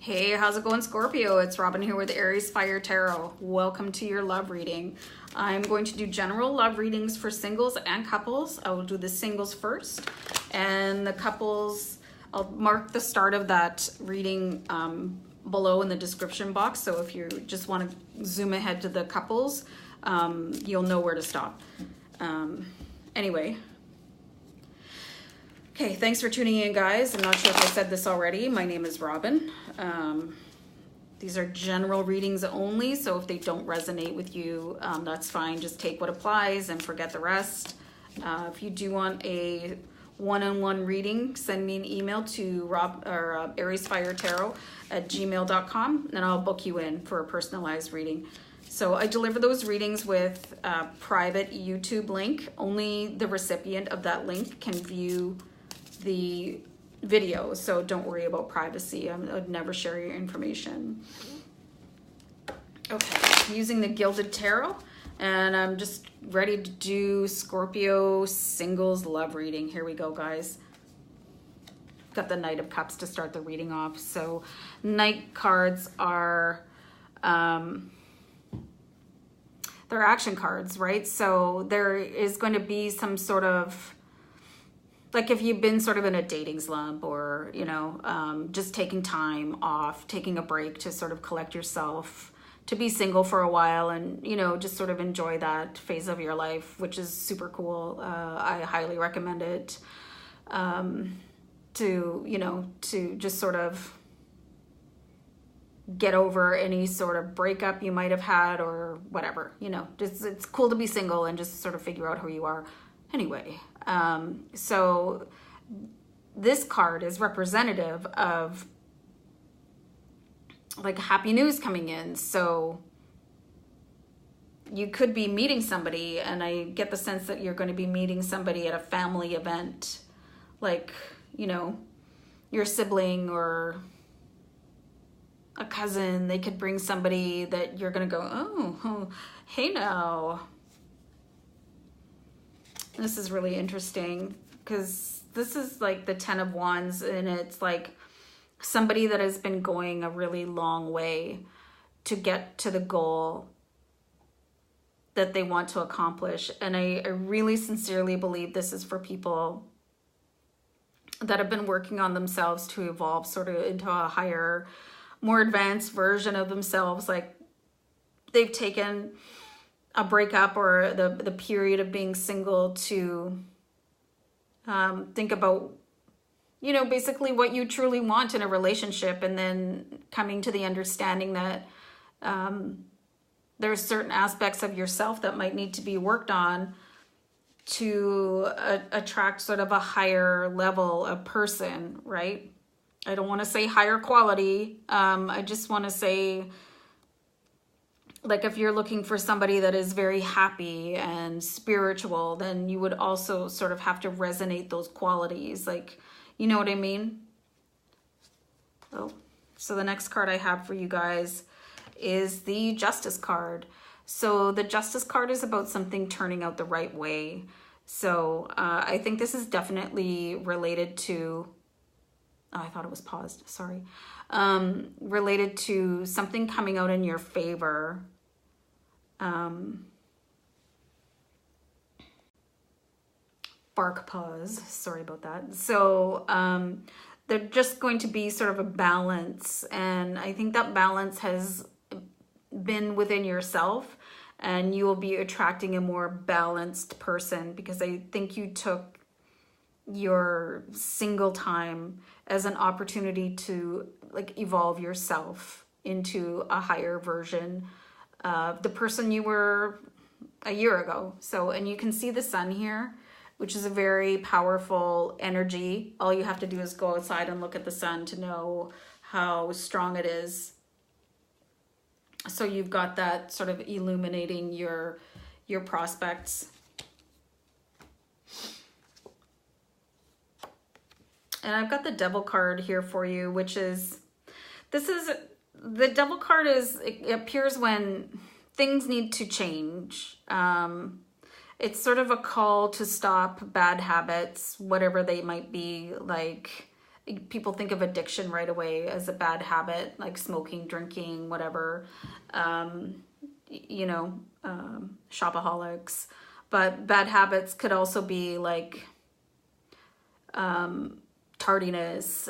Hey, how's it going, Scorpio? It's Robin here with AriesFireTarot. Welcome to your love reading. I'm going to do general love readings for singles and couples. I will do the singles first, and the couples, I'll mark the start of that reading below in the description box. So if you just want to zoom ahead to the couples, you'll know where to stop. Anyway. Okay, thanks for tuning in, guys. I'm not sure if I said this already. My name is Robin. These are general readings only, so if they don't resonate with you, that's fine. Just take what applies and forget the rest. If you do want a one-on-one reading, send me an email to AriesFireTarot@gmail.com, and I'll book you in for a personalized reading. So I deliver those readings with a private YouTube link. Only the recipient of that link can view the video, so don't worry about privacy. I would never share your information. Okay, using the Gilded Tarot, and I'm just ready to do Scorpio singles love reading. Here we go, guys. Got the Knight of Cups to start the reading off. So Knight cards are they're action cards, right? So there is going to be some sort of, like if you've been sort of in a dating slump, or, you know, just taking time off, taking a break to sort of collect yourself, to be single for a while and, you know, just sort of enjoy that phase of your life, which is super cool. I highly recommend it, to, you know, to just sort of get over any sort of breakup you might have had or whatever, you know, just, it's cool to be single and just sort of figure out who you are. Anyway, so this card is representative of like happy news coming in. So you could be meeting somebody, and I get the sense that you're going to be meeting somebody at a family event, like, you know, your sibling or a cousin. They could bring somebody that you're going to go, oh, hey now. This is really interesting because this is like the 10 of Wands, and it's like somebody that has been going a really long way to get to the goal that they want to accomplish. And I really sincerely believe this is for people that have been working on themselves to evolve sort of into a higher, more advanced version of themselves. Like they've taken a breakup or the period of being single to think about, you know, basically what you truly want in a relationship, and then coming to the understanding that there's certain aspects of yourself that might need to be worked on to attract sort of a higher level of person, right? I don't want to say higher quality. I just want to say, like, if you're looking for somebody that is very happy and spiritual, then you would also sort of have to resonate those qualities. Like, you know what I mean? Oh, so the next card I have for you guys is the Justice card. So the Justice card is about something turning out the right way. So I think this is definitely related to, oh, I thought it was paused, sorry. Related to something coming out in your favor. Bark pause, sorry about that. So they're just going to be sort of a balance, and I think that balance has been within yourself, and you will be attracting a more balanced person, because I think you took your single time as an opportunity to like evolve yourself into a higher version of the person you were a year ago. So, and you can see the sun here, which is a very powerful energy. All you have to do is go outside and look at the sun to know how strong it is. So you've got that sort of illuminating your prospects. And I've got the Devil card here for you, which is, the Devil card is, it appears when things need to change. It's sort of a call to stop bad habits, whatever they might be. Like people think of addiction right away as a bad habit, like smoking, drinking, whatever, you know, shopaholics. But bad habits could also be like tardiness,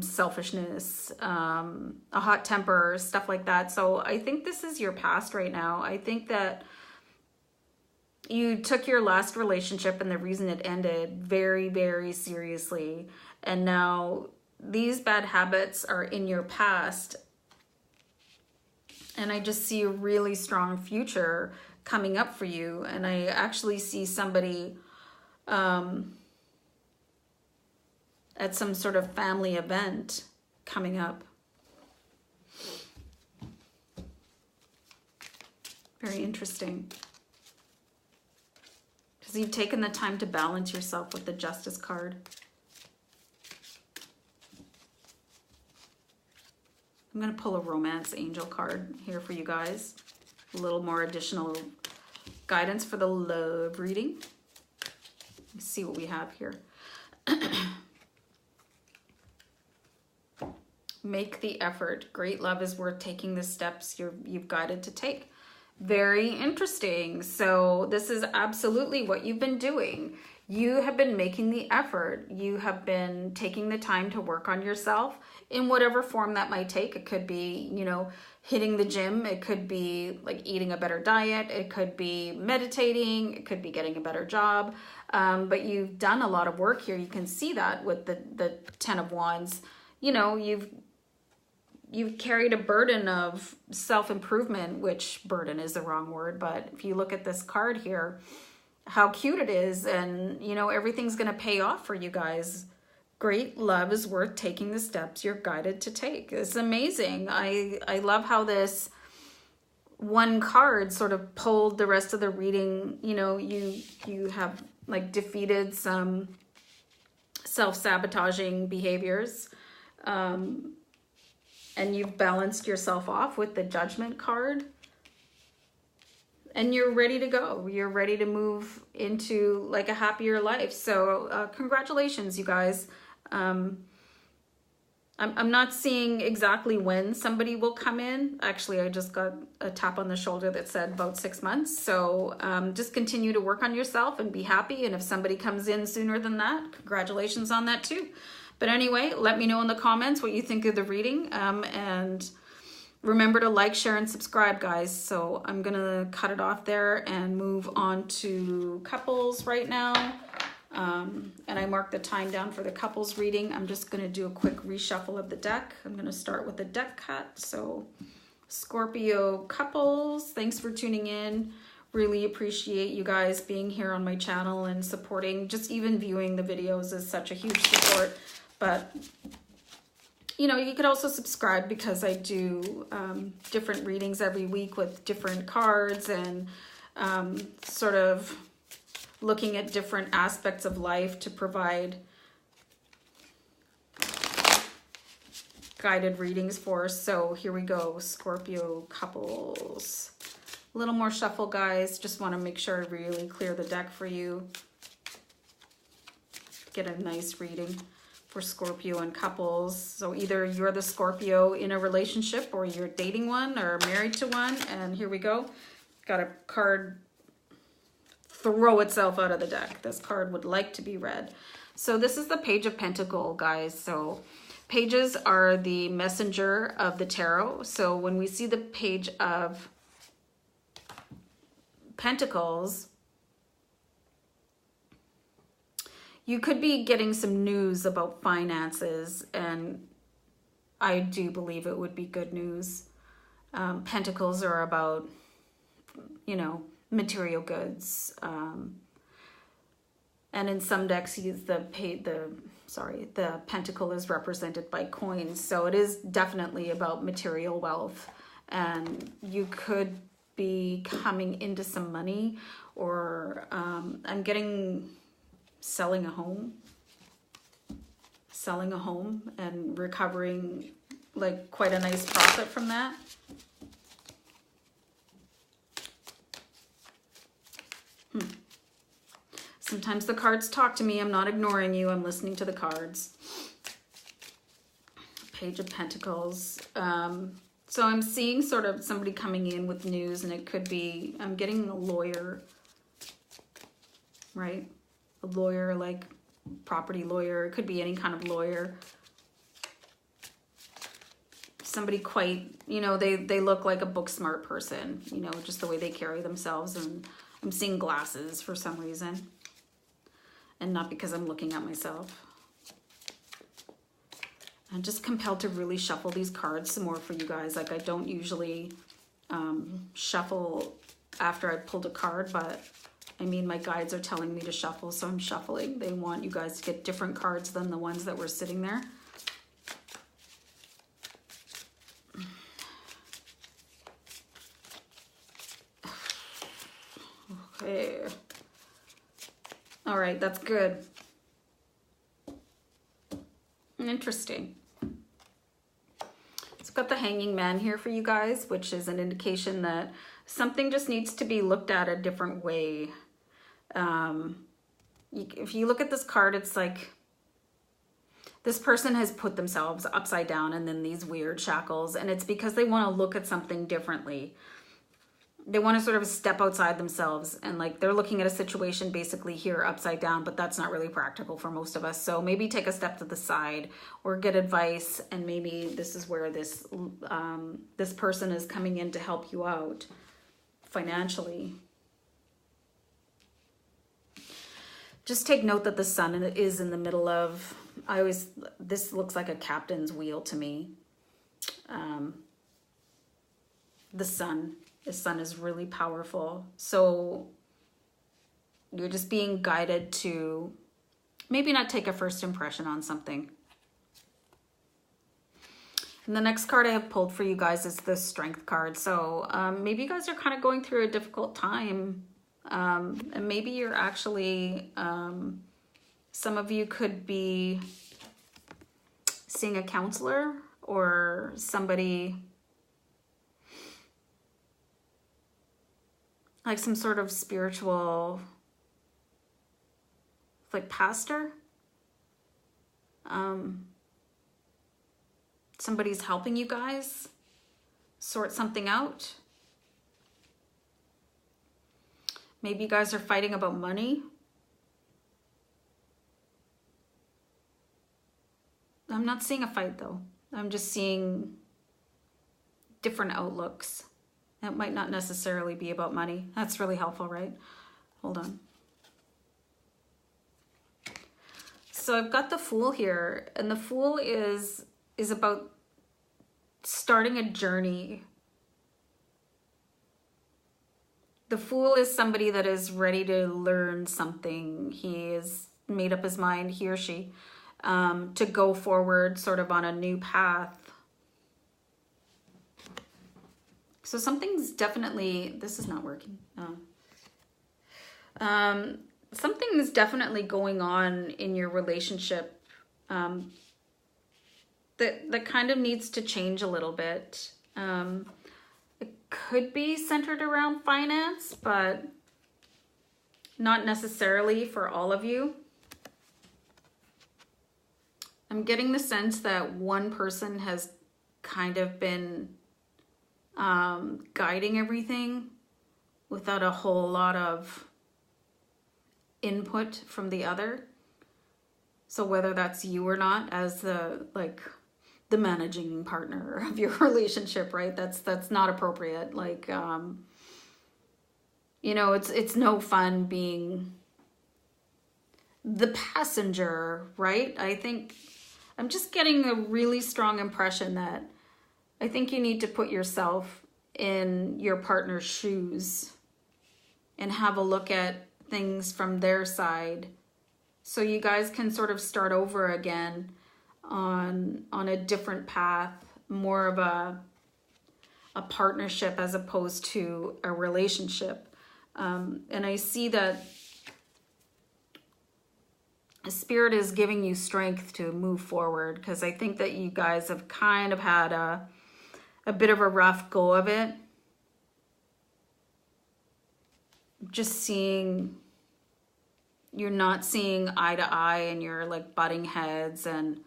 selfishness, a hot temper, stuff like that. So I think this is your past right now. I think that you took your last relationship and the reason it ended very, very seriously. And now these bad habits are in your past. And I just see a really strong future coming up for you. And I actually see somebody at some sort of family event coming up. Very interesting. Because you've taken the time to balance yourself with the Justice card. I'm going to pull a Romance Angel card here for you guys. A little more additional guidance for the love reading. Let's see what we have here. Make the effort. Great love is worth taking the steps you've guided to take. Very interesting. So this is absolutely what you've been doing. You have been making the effort. You have been taking the time to work on yourself in whatever form that might take. It could be, you know, hitting the gym. It could be like eating a better diet. It could be meditating. It could be getting a better job. But you've done a lot of work here. You can see that with the 10 of Wands. You know, you've carried a burden of self-improvement, which burden is the wrong word, but if you look at this card here, how cute it is, and you know, everything's going to pay off for you guys. Great love is worth taking the steps you're guided to take. It's amazing. I love how this one card sort of pulled the rest of the reading. You know, you have like defeated some self-sabotaging behaviors, and you've balanced yourself off with the Judgment card. And you're ready to go. You're ready to move into like a happier life. So congratulations, you guys. I'm not seeing exactly when somebody will come in. Actually, I just got a tap on the shoulder that said about 6 months. So just continue to work on yourself and be happy. And if somebody comes in sooner than that, congratulations on that too. But anyway, let me know in the comments what you think of the reading. And remember to like, share, and subscribe, guys. So I'm going to cut it off there and move on to couples right now. And I marked the time down for the couples reading. I'm just going to do a quick reshuffle of the deck. I'm going to start with the deck cut. So Scorpio couples, thanks for tuning in. Really appreciate you guys being here on my channel and supporting. Just even viewing the videos is such a huge support. But you know, you could also subscribe because I do different readings every week with different cards and sort of looking at different aspects of life to provide guided readings for us. So here we go, Scorpio couples. A little more shuffle, guys. Just want to make sure I really clear the deck for you. Get a nice reading for Scorpio and couples. So either you're the Scorpio in a relationship or you're dating one or married to one. And here we go. Got a card throw itself out of the deck. This card would like to be read. So this is the Page of Pentacles, guys. So pages are the messenger of the tarot. So when we see the Page of Pentacles, you could be getting some news about finances, and I do believe it would be good news. Pentacles are about, you know, material goods. And in some decks, the pentacle is represented by coins. So it is definitely about material wealth. And you could be coming into some money, or I'm getting selling a home and recovering like quite a nice profit from that. Sometimes the cards talk to me. I'm not ignoring you. I'm listening to the cards. Page of Pentacles. So I'm seeing sort of somebody coming in with news, and it could be, I'm getting a lawyer, right? A lawyer, like property lawyer. It could be any kind of lawyer. Somebody quite, you know, they look like a book smart person, you know, just the way they carry themselves. And I'm seeing glasses for some reason, and not because I'm looking at myself. I'm just compelled to really shuffle these cards some more for you guys. Like, I don't usually shuffle after I pulled a card, but I mean, my guides are telling me to shuffle, so I'm shuffling. They want you guys to get different cards than the ones that were sitting there. Okay. All right, that's good. Interesting. So I've got the Hanging Man here for you guys, which is an indication that something just needs to be looked at a different way. If you look at this card, it's like this person has put themselves upside down and then these weird shackles, and it's because they want to look at something differently. They want to sort of step outside themselves, and like they're looking at a situation basically here upside down, but that's not really practical for most of us. So maybe take a step to the side or get advice, and maybe this is where this this person is coming in to help you out financially. Just take note that the sun is in the middle of, this looks like a captain's wheel to me. The sun is really powerful. So you're just being guided to maybe not take a first impression on something. And the next card I have pulled for you guys is the Strength card. So maybe you guys are kind of going through a difficult time. And maybe you're actually, some of you could be seeing a counselor or somebody, like some sort of spiritual, like pastor. Somebody's helping you guys sort something out. Maybe you guys are fighting about money. I'm not seeing a fight though. I'm just seeing different outlooks. It might not necessarily be about money. That's really helpful, right? Hold on. So I've got the Fool here, and the Fool is about starting a journey. The Fool is somebody that is ready to learn something. He has made up his mind, he or she, to go forward sort of on a new path. So something's definitely, this is not working. Something is definitely going on in your relationship that kind of needs to change a little bit. It could be centered around finance, but not necessarily for all of you. I'm getting the sense that one person has kind of been guiding everything without a whole lot of input from the other. So whether that's you or not, as the managing partner of your relationship, right? That's not appropriate. Like, you know, it's no fun being the passenger, right? I think I'm just getting a really strong impression that I think you need to put yourself in your partner's shoes and have a look at things from their side, so you guys can sort of start over again on a different path, more of a partnership as opposed to a relationship. And I see that Spirit is giving you strength to move forward, because I think that you guys have kind of had a bit of a rough go of it. Just seeing, you're not seeing eye to eye, and you're like butting heads, and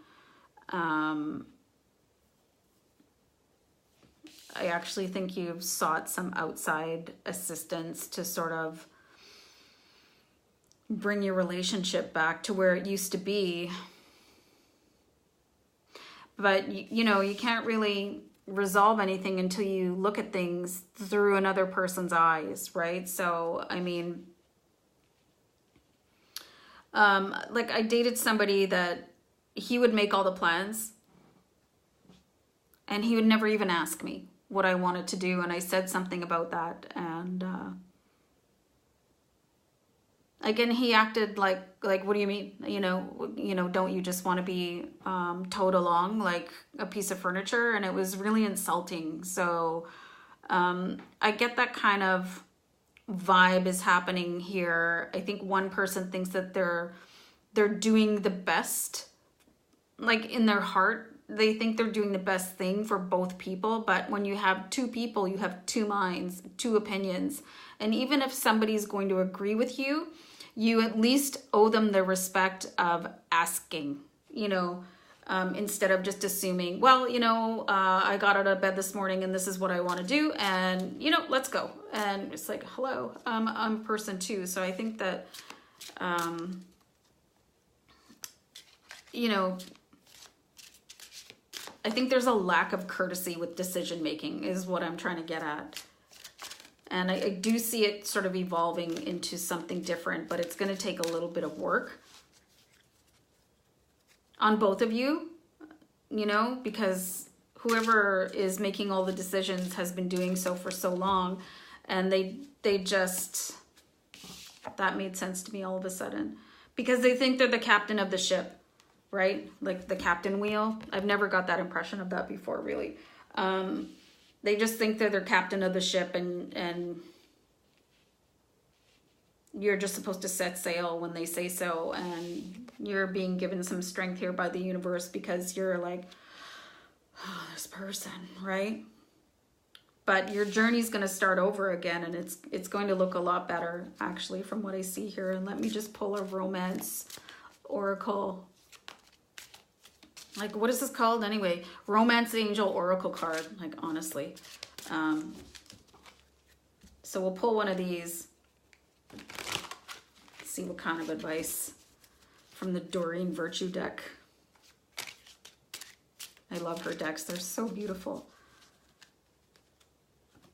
actually think you've sought some outside assistance to sort of bring your relationship back to where it used to be. But, you know, you can't really resolve anything until you look at things through another person's eyes, right? So, I mean, like I dated somebody that he would make all the plans and he would never even ask me what I wanted to do. And I said something about that. And, again, he acted like, what do you mean? You know, don't you just want to be towed along like a piece of furniture? And it was really insulting. So I get that kind of vibe is happening here. I think one person thinks that they're doing the best, like in their heart, they think they're doing the best thing for both people. But when you have two people, you have two minds, two opinions. And even if somebody's going to agree with you, you at least owe them the respect of asking, you know, instead of just assuming, well, you know, I got out of bed this morning and this is what I want to do. And, you know, let's go. And it's like, hello, I'm a person too. So I think that, you know, I think there's a lack of courtesy with decision making is what I'm trying to get at. And I do see it sort of evolving into something different, but it's going to take a little bit of work on both of you, you know, because whoever is making all the decisions has been doing so for so long. And they just, that made sense to me all of a sudden, because they think they're the captain of the ship, right? Like the captain wheel. I've never got that impression of that before, really. They just think they're the captain of the ship, and you're just supposed to set sail when they say so. And you're being given some strength here by the universe because you're like, oh, this person, right? But your journey's going to start over again, and it's going to look a lot better, actually, from what I see here. And let me just pull a romance oracle. Like, what is this called anyway? Romance Angel Oracle card, like, honestly. So we'll pull one of these. See what kind of advice from the Doreen Virtue deck. I love her decks. They're so beautiful.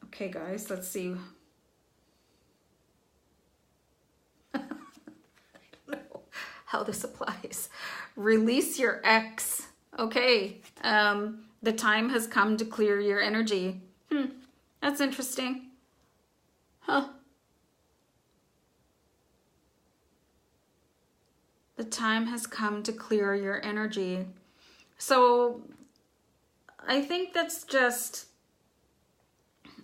Okay, guys, let's see. I don't know how this applies. Release your ex. Okay, the time has come to clear your energy. That's interesting. Huh. The time has come to clear your energy. So I think that's just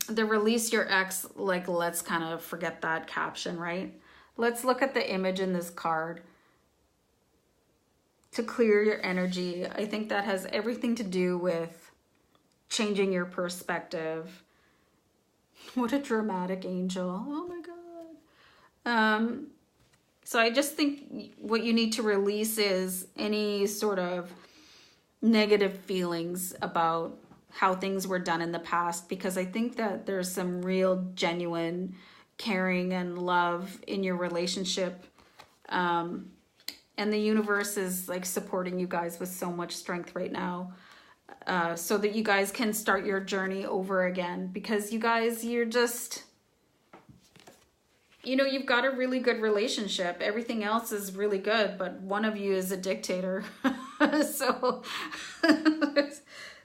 the release your ex, like, let's kind of forget that caption, right? Let's look at the image in this card. To clear your energy. I think that has everything to do with changing your perspective. What a dramatic angel. Oh my God. So I just think what you need to release is any sort of negative feelings about how things were done in the past, because I think that there's some real genuine caring and love in your relationship. And the universe is like supporting you guys with so much strength right now, so that you guys can start your journey over again, because you guys, you're just, you know, you've got a really good relationship. Everything else is really good, but one of you is a dictator.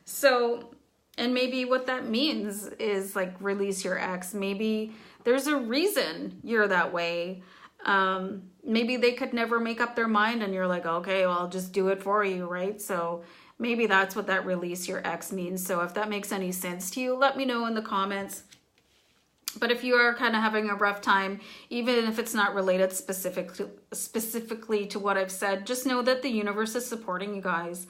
So, and maybe what that means is like release your ex. Maybe there's a reason you're that way. Maybe they could never make up their mind and you're like, okay, well, I'll just do it for you, right? So maybe that's what that release your ex means. So if that makes any sense to you, let me know in the comments. But if you are kind of having a rough time, even if it's not related specifically to what I've said, just know that the universe is supporting you guys.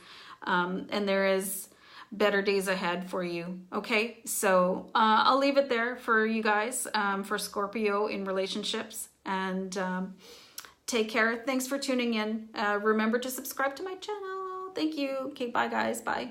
And there is better days ahead for you. Okay, so I'll leave it there for you guys, for Scorpio in relationships. And take care. Thanks for tuning in. Remember to subscribe to my channel. Thank you. Okay, bye guys. Bye.